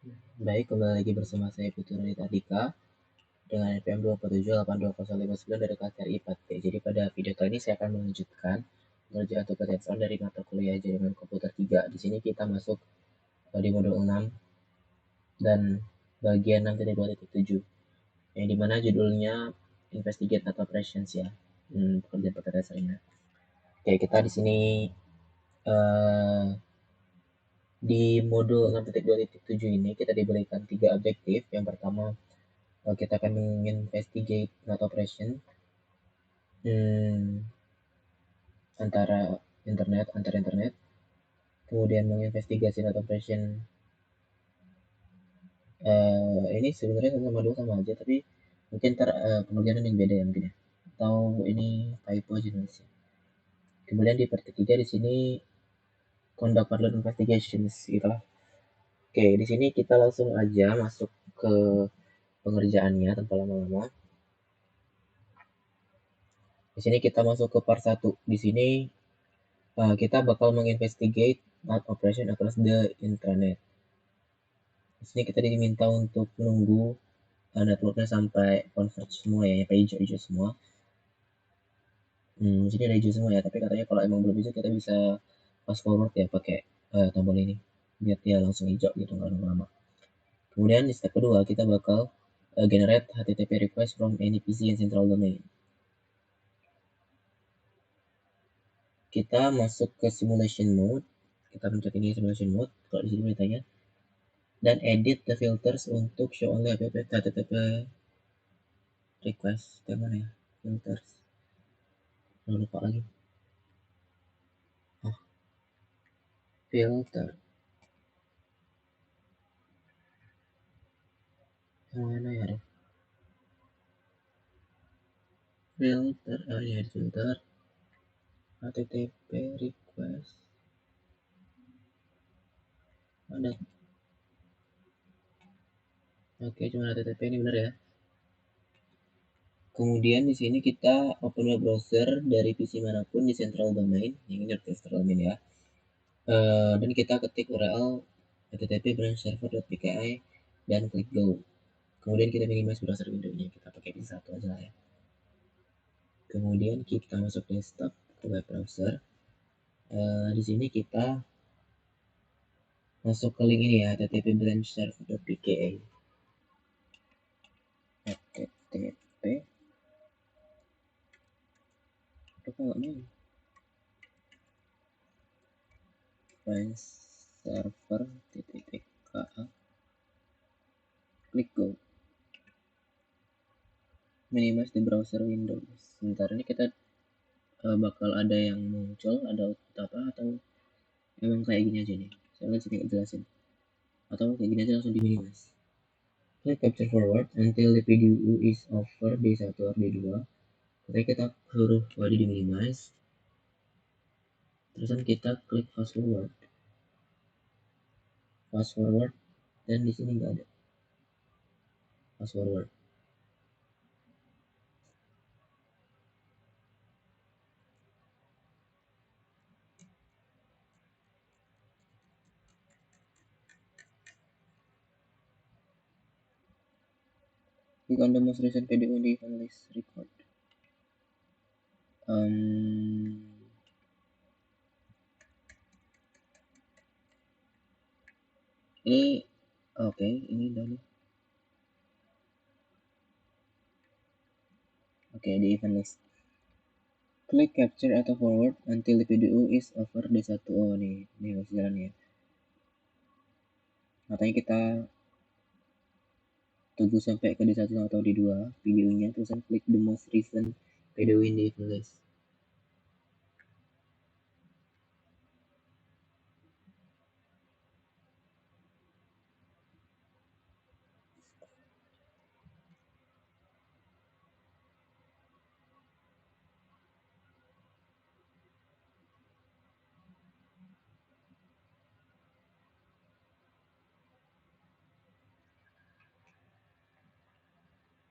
Baik, kembali lagi bersama saya Putu Raditya Dika dengan NPM 2478209 dari kelas RI 4P. Jadi pada video kali ini saya akan melanjutkan pengerjaan tugas hands-on dari mata kuliah jaringan komputer 3. Di sini kita masuk di modul 6 dan bagian 6.2.7 yang dimana judulnya Investigate Data Operations ya, pekerjaan dasarnya. Oke, kita di sini di modul 6.2.7 ini kita diberikan 3 objektif. Yang pertama, kita akan menginvestigate data operation antar internet, kemudian menginvestigasi data operation ini sebenarnya sama dua sama aja, tapi mungkin pengerjaan yang beda ya mungkin ya, atau ini typo jenis. Kemudian di part ketiga di sini conduct parallel investigations gitulah. Oke, di sini kita langsung aja masuk ke pengerjaannya tanpa lama-lama. Di sini kita masuk ke part 1. Di sini kita bakal menginvestigate data operation across the intranet. Di sini kita diminta untuk menunggu networknya sampai converge semua ya, sampai hijau-hijau semua. Di sini ada hijau semua ya, tapi katanya kalau emang belum hijau kita bisa fast forward ya pakai tombol ini biar dia langsung hijau gitu, nggak lama-lama. Kemudian di step kedua kita bakal generate HTTP request from any PC in central domain. Kita masuk ke simulation mode, kita pencet ini simulation mode kalau di sini beritanya, dan edit the filters untuk show only HTTP request. Yang mana ya? Filters. Lupa lagi. Filter. Yang mana ya? Filter. Ya, filter. HTTP request. Ada. Oke, cuma HTTP ini benar ya. Kemudian di sini kita open web browser dari PC manapun di central domain. Yang ini central domain ya. Dan kita ketik URL http branch server.pki dan klik go. Kemudian kita minimize browser window-nya, kita pakai PC satu aja lah ya. Kemudian kita masuk desktop ke web browser. Di sini kita masuk ke link ini ya, http branch server.pki. http apa nggak mau branch server.pki, klik go. Minimize the browser window. Sebentar ini kita bakal ada yang muncul, ada apa atau emang kayak gini aja nih, saya lihat sini jelasin, atau kayak gini aja langsung di minimize. Klik capture forward until the PDU is over D1 or D2. Ketika kita huruf body di minimize, terusan kita klik fast forward, dan di sini nggak ada fast forward. Click on the most recent PDU di event list record. Ini oke, ini udah nih. Oke, di event list. Klik capture atau forward until the PDU is over D1. Oh nih, ini masih jalan ya. Katanya kita tunggu sampai ke D1 atau D2 videonya, terusan klik the most recent video in the event list.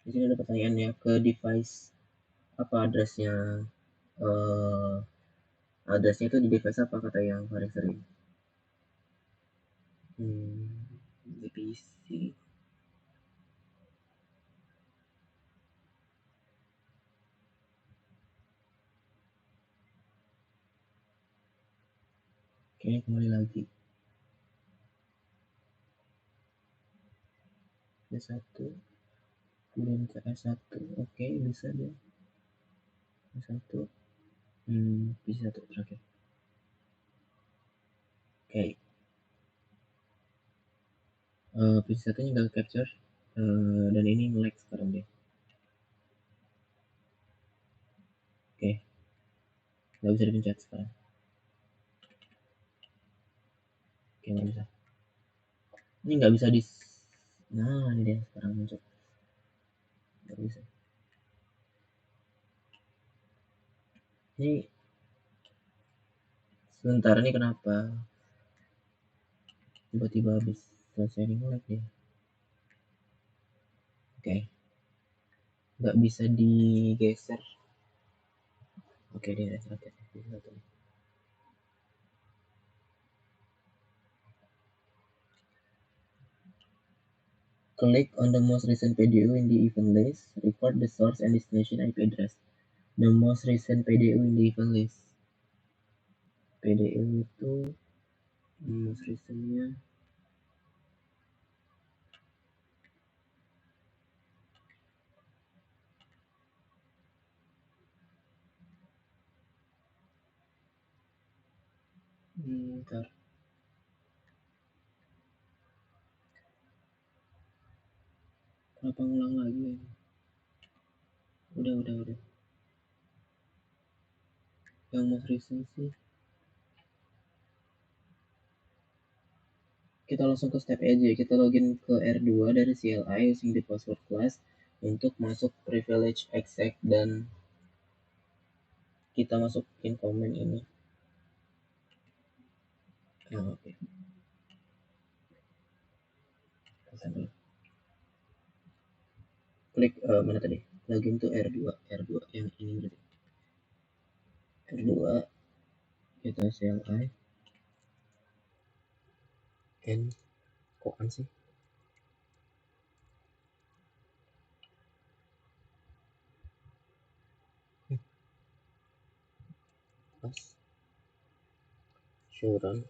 Di sini ada pertanyaannya, ke device apa addressnya, addressnya itu di device apa kata yang paling sering. PC. Oke, kembali lagi. S1, kemudian ke S1. Oke, bisa deh. S1. PC1 terakhir. Oke. PC1 nya nggak capture. Dan ini nge-lag sekarang deh. Oke. Nggak bisa dipencet sekarang. Oke, nggak bisa. Ini nggak bisa di... Nah, ini deh sekarang muncul. Nggak bisa. Ini sebentar, ini kenapa tiba-tiba habis selesai nge-lag ya? Oke. Nggak bisa digeser. Oke, dia restart. Click on the most recent PDU in the event list. Record the source and destination IP address. The most recent PDU in the event list. PDU itu most recentnya bentar. Kenapa ngulang lagi ya? Udah. Yang most recent sih. Kita langsung ke step aja. Kita login ke R2 dari CLI using the password class untuk masuk privilege exec dan kita masukin komen ini. Oke. Klik mana tadi? Login to R2 yang ini berarti. R2 kita CLI n kokan sih. Pas show run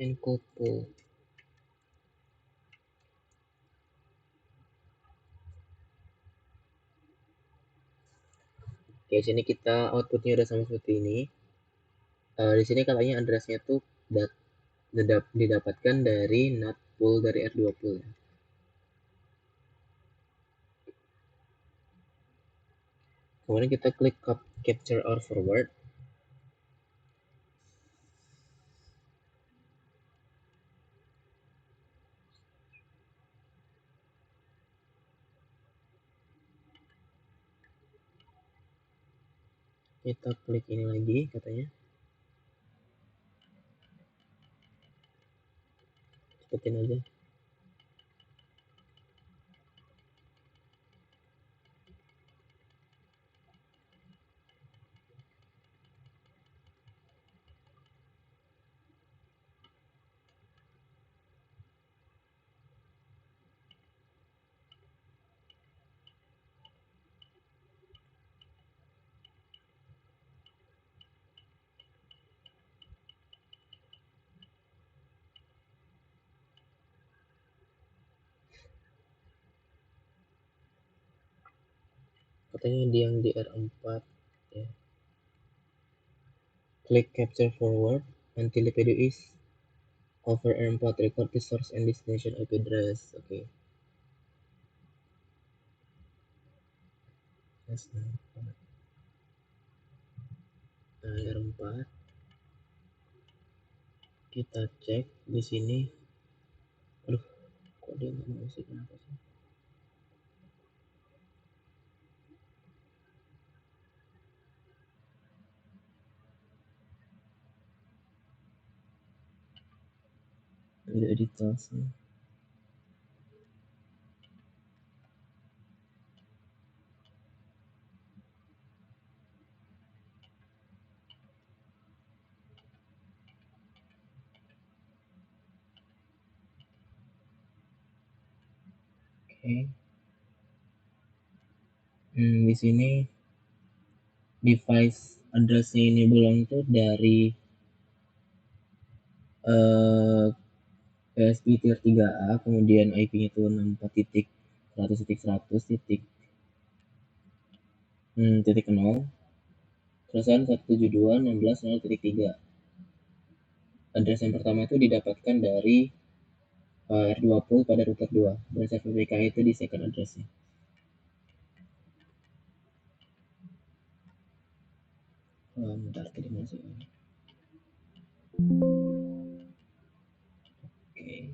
and code pull. Oke, sini kita outputnya udah sama seperti ini. Di sini katanya addressnya tuh didapatkan dari NAT pool dari R2 pool. Kemudian kita klik capture or forward. Kita klik ini lagi katanya. Cepetin aja. Katanya yang di R4 ya. Klik capture forward until the video is over R4. Record the source and destination IP address. Oke. Nah, R4 kita cek di sini. Aduh, kok dia nggak mau sih, kenapa sih? Udah editasi. Oke. Di sini device address-nya ini belum tuh dari PSP tier 3A, kemudian IP-nya itu 64.100.100 titik 0, terusan 172.16.0.3. Address yang pertama itu didapatkan dari R20 pada router 2, dan server PKI itu di second address-nya. Bentar, tadi masih. Oke.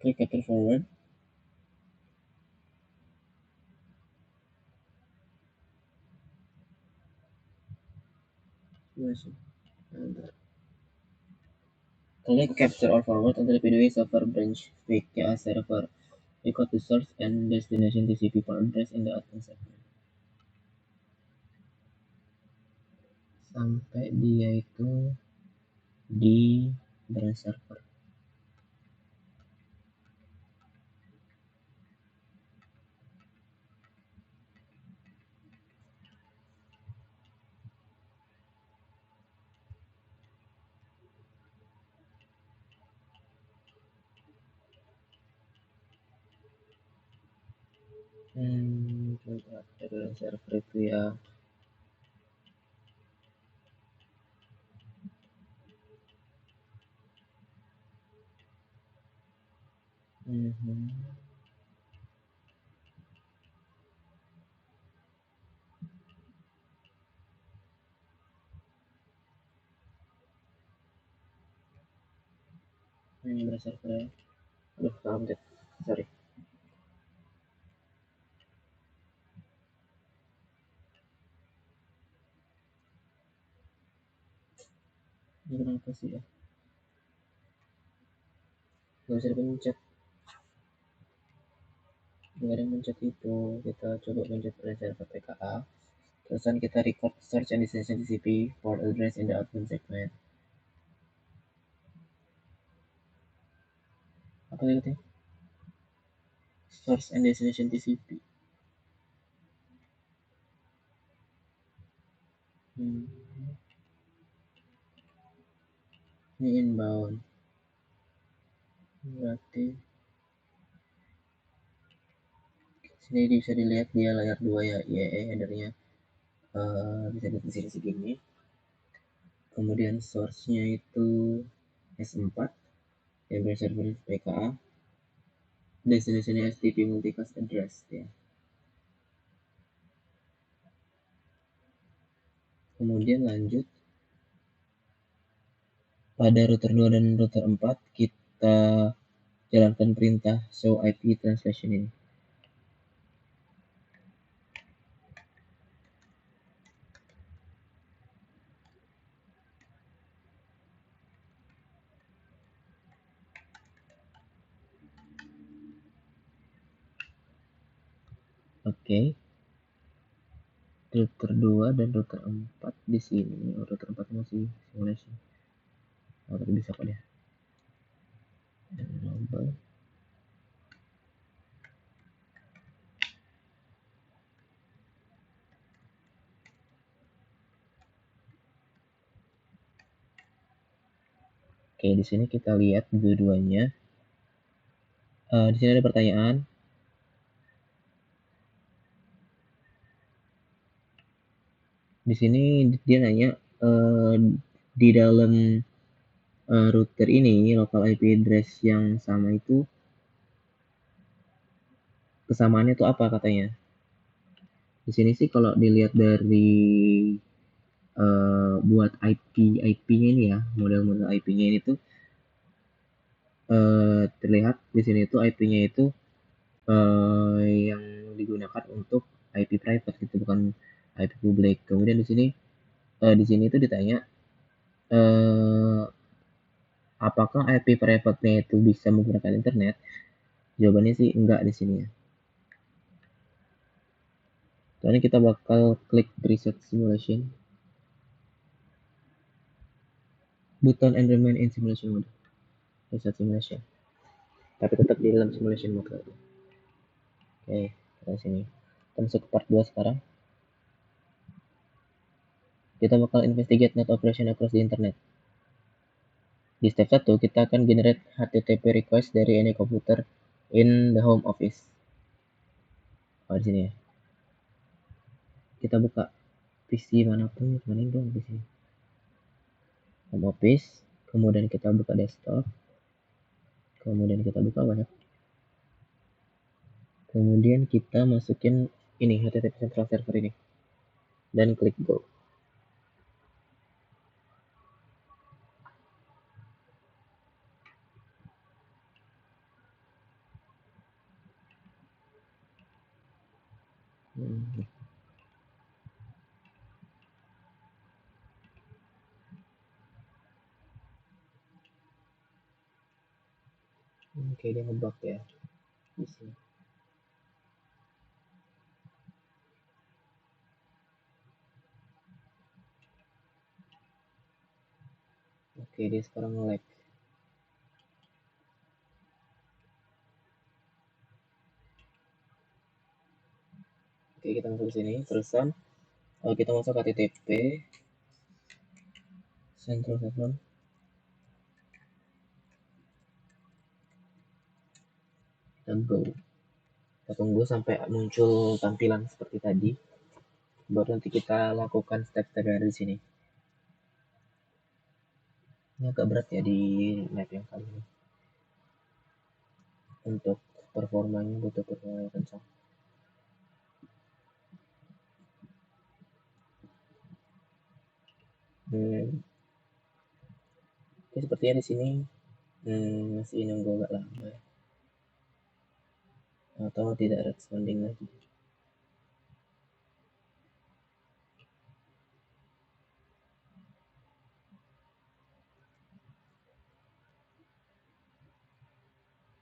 Klik capture forward. Klik capture or forward until the PDU server branch PKA server. Record the source and destination TCP port address in the admin segment. Sampai dia itu di branch server. Dari server itu ya. Ini dari server ya. Aduh, update. Sorry. Ini kenapa sih ya? Gak bisa dipencet. Gak ada yang mencet itu. Kita coba pencet branch server PKA. Terusan kita record search and destination TCP port address in the admin segment. Apa itu? Source and destination TCP. Ini inbound. Berarti sini bisa dilihat dia layar 2 ya, IE headernya bisa dilihat di sini segini. Kemudian source-nya itu S4 yang server PKA, destination-nya STP multicast address ya. Kemudian lanjut pada router 2 dan router 4 kita jalankan perintah show IP translation ini. Oke. Router 2 dan router 4 di sini. Router 4 masih simulasi. Tapi bisa kok ya. Enable. Oke, di sini kita lihat dua-duanya. Di sini ada pertanyaan. Di sini dia nanya di dalam router ini local IP address yang sama itu kesamaannya itu apa katanya? Di sini sih kalau dilihat dari buat IP-nya ini ya, model-model IP-nya ini tuh terlihat di sini tuh IP-nya itu yang digunakan untuk IP private gitu, bukan IP publik. Kemudian di sini itu ditanya apakah IP private-nya itu bisa menggunakan internet? Jawabannya sih enggak di sini ya. Soalnya kita bakal klik preset simulation. button and remain in simulation mode. Reset simulation. Tapi tetap di dalam simulation mode. Oke, kita sini. Kita masuk ke part 2 sekarang. Kita bakal investigate net operation across the internet. Di step 1, kita akan generate HTTP request dari any computer in the home office. Di sini ya. Kita buka PC manapun, mana dong di sini. Home office, kemudian kita buka desktop, kemudian kita buka banyak. Kemudian kita masukin ini HTTP central server ini dan klik go. Oke, dia ngebug ya di sini. Oke, dia sekarang nge-lag. Oke, kita masuk ke sini. Terusan kita masuk HTTP central server. Kita go. Kita tunggu sampai muncul tampilan seperti tadi. Baru nanti kita lakukan step-step dari sini. Ini agak berat ya di map yang kali ini. Untuk performanya butuh performa yang kencang. Oke, sepertinya di sini masih nunggu agak lama ya. Atau tidak responding lagi.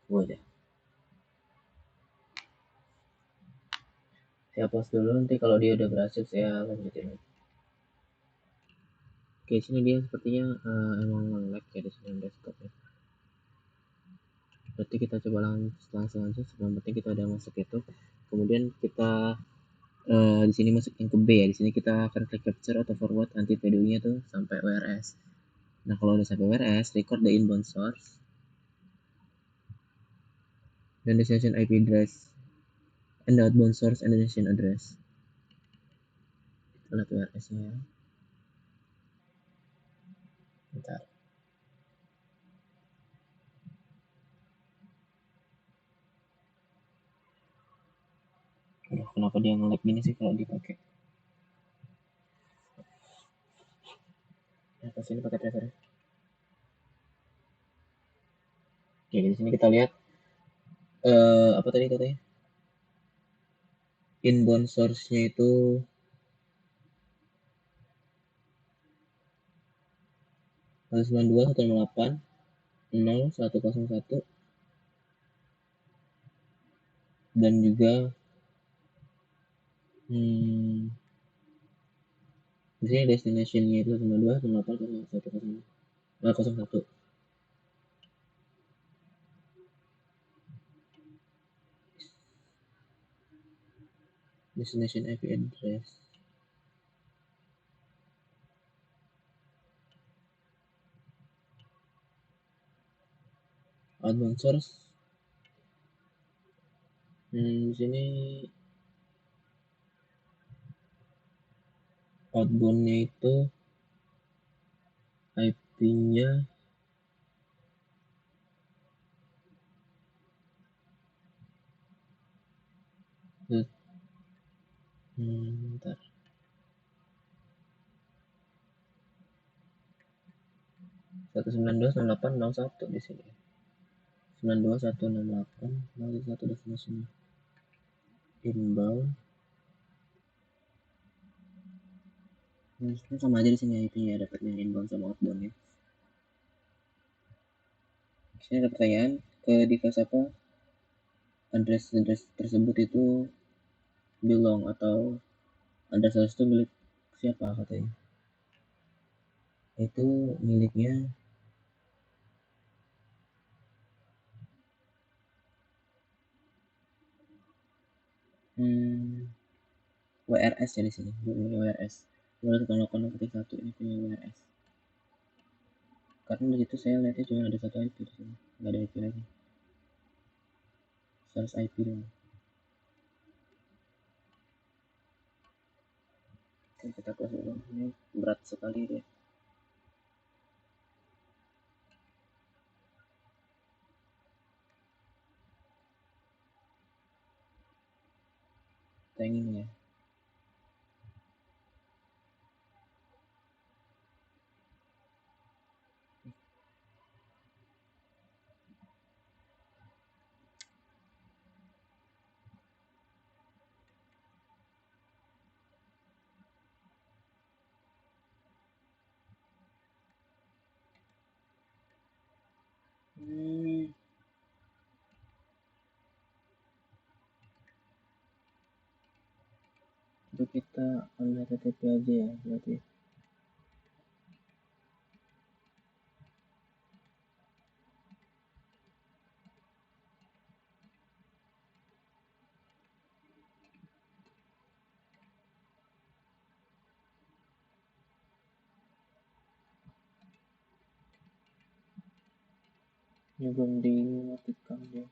Boleh. Saya pause dulu, nanti kalau dia udah berhasil saya lanjutin lagi. Oke, sini dia sepertinya emang lag ya di sini desktopnya. Berarti kita coba langsung aja. Sebelum penting kita udah masuk itu. Kemudian kita di sini masukin ke B ya. Di sini kita akan klik capture atau forward nanti videonya tuh sampai WRS. Nah, kalau udah sampai WRS, record the inbound source dan destination IP address and the outbound source and destination address. Kita lihat WRS-nya ya. Bentar. Aduh, kenapa dia nge-lag gini sih kalau dipakai? Nah, pas ini pakai tracer. Oke, di sini kita lihat apa tadi katanya? Inbound source-nya itu 192.168.0.101 dan juga di sini destination-nya itu 192.168.0.101. Destination IP address. Outbound source. Di sini outbound-nya itu IP-nya bentar. 192.168.0.1 di sini. 192.168.0.1 destination inbound. Sama aja di sini IP-nya dapatnya inbound sama outbound ya. Di sini ada pertanyaan, ke device apa address tersebut itu belong atau address itu milik siapa katanya. itu miliknya WRS ya di sini, punya WRS. Boleh kita lakukan ketik satu ini punya WRS. Karena di situ saya lihatnya cuma ada satu IP di sini, nggak ada IP lagi. Source IP doang. Oke, kita close dulu. Ini berat sekali dia. Kita ingin ya. Itu kita ambil HTTP aja ya berarti. Ini belum dimatikan dia.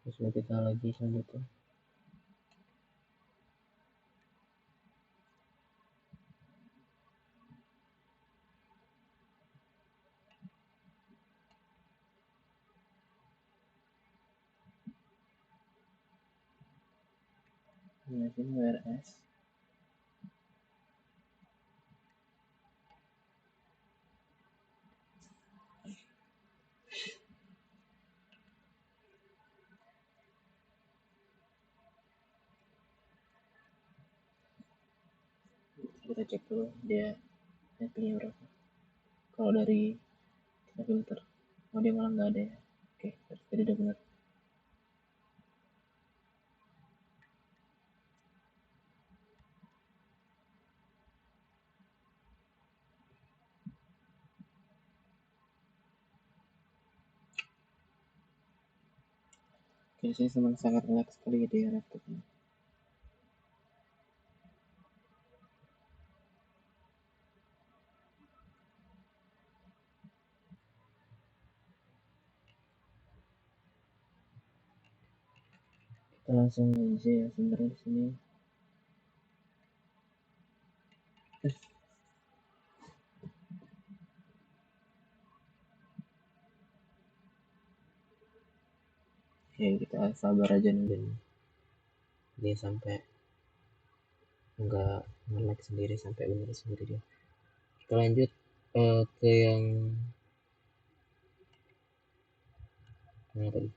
Terus kita lagi selanjutnya. Ini WRS. Kita cek dulu dia IP-nya berapa. Kalau dari filter, oh dia malah nggak ada ya. Oke, jadi udah benar. Oke, saya sangat relax sekali gitu ya laptopnya. Kita langsung aja ya sebenarnya di sini. Oke, kita sabar aja nungguin dia sampai nggak nge-lag sendiri, sampai benar sendiri dia. Kita lanjut ke yang mana tadi?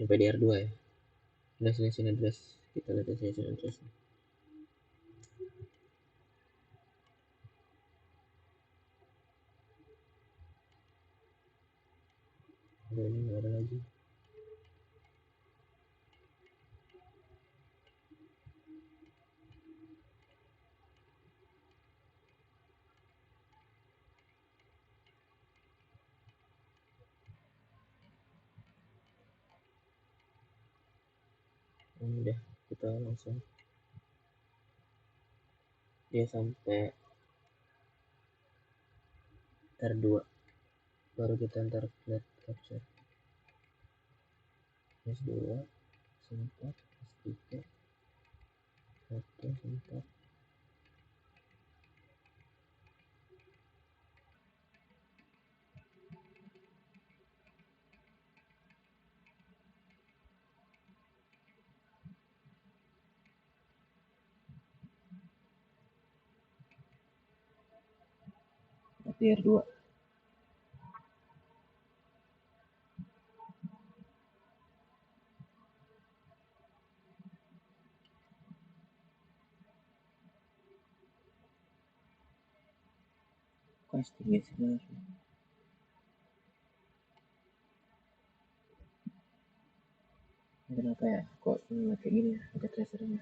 Yang PDR2 ya. Destination address. Kita lihat destination address. Ini nggak ada lagi. Ini udah, kita langsung dia sampai R2 baru kita ntar lihat capture. S2 sempat, S3 satu sempat. DR2. Kok S3 sih? Kenapa ya? Kok kayak gini ya? Ada tracernya.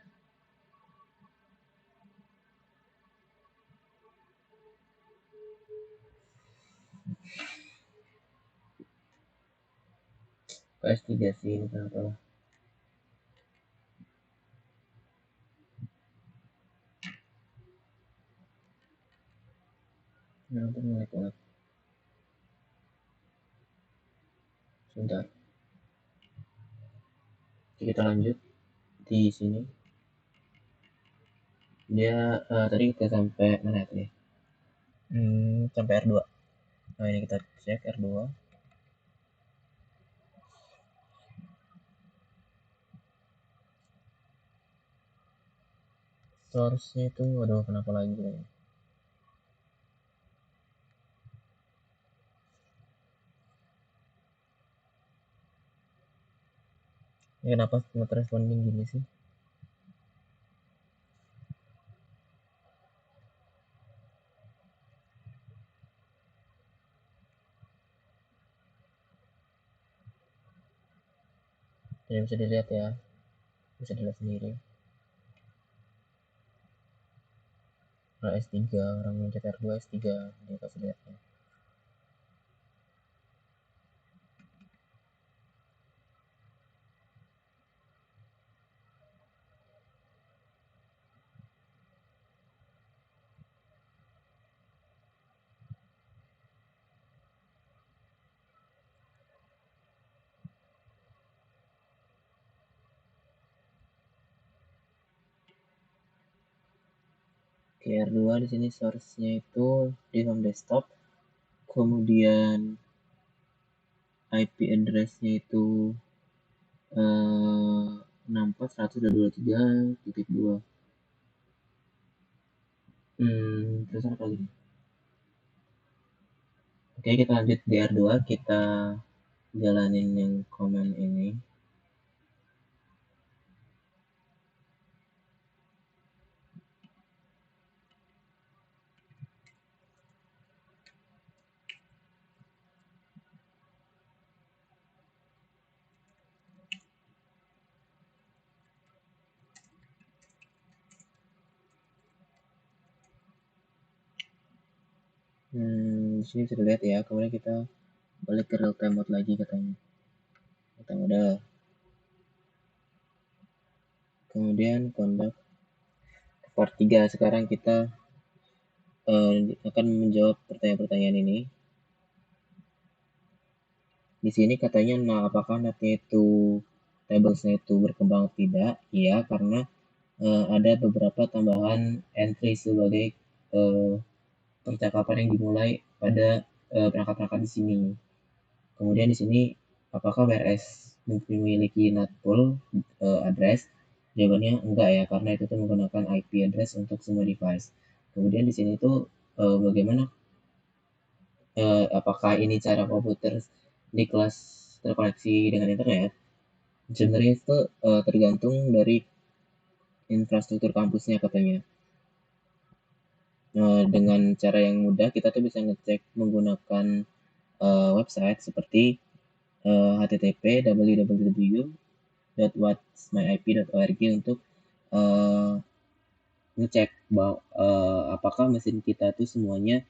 Kok S3 sih? Ini kenapa? Kenapa ngelag banget? Sebentar. Kita lanjut di sini. Dia tadi kita sampai mana tadi? Sampai R2. Nah, ini kita cek R2. Source-nya itu, aduh kenapa lagi nih? Ini kenapa not responding gini sih? Ini bisa dilihat ya, bisa dilihat sendiri. Nah, S3, orang mencet R2 S3, dia kasih lihat ya. Oke, R2 di sini source-nya itu di home desktop, kemudian IP address-nya itu 64.123.2. Terus apa lagi? Oke, kita lanjut di R2, kita jalanin yang command ini. Di sini bisa dilihat ya, kemudian kita balik ke real time mode lagi katanya. Real time mode. Kemudian conduct part 3. Sekarang kita akan menjawab pertanyaan-pertanyaan ini. Di sini katanya, nah apakah netnya itu tablesnya itu berkembang atau tidak? Iya, karena ada beberapa tambahan entry sebagai percakapan yang dimulai pada perangkat-perangkat di sini. Kemudian di sini apakah WRS memiliki NAT-pool address? Jawabannya enggak ya, karena itu tuh menggunakan IP address untuk semua device. Kemudian di sini tuh bagaimana apakah ini cara komputer di kelas terkoneksi dengan internet? Sebenarnya itu tergantung dari infrastruktur kampusnya katanya. Dengan cara yang mudah kita tuh bisa ngecek menggunakan website seperti http www.whatsmyip.org untuk ngecek bahwa apakah mesin kita tuh semuanya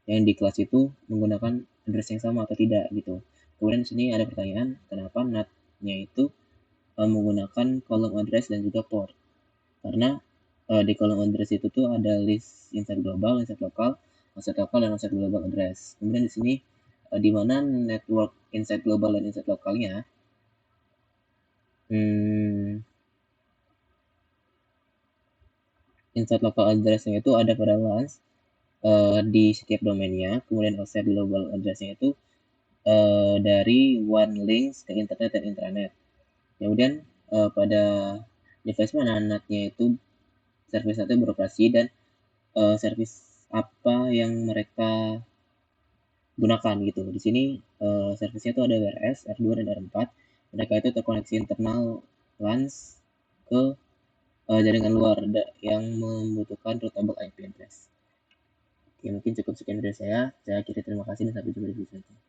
yang di kelas itu menggunakan address yang sama atau tidak gitu. Kemudian di sini ada pertanyaan, kenapa NAT-nya itu menggunakan column address dan juga port? Karena di column address itu tuh ada list inside global, inside lokal, dan inside global address. Kemudian di sini di mana network inside global dan inside lokalnya inside local address-nya itu ada pada LANs di setiap domainnya. Kemudian outside global address-nya itu dari one links ke internet dan intranet. Kemudian pada device mana NAT-nya itu service itu beroperasi dan service apa yang mereka gunakan gitu. Di sini servisnya itu ada WRS, R2 dan R4. Mereka itu terkoneksi internal LANs ke jaringan luar yang membutuhkan routable IP address. Oke, mungkin cukup sekian dari saya. Saya akhiri, terima kasih dan sampai jumpa di video selanjutnya.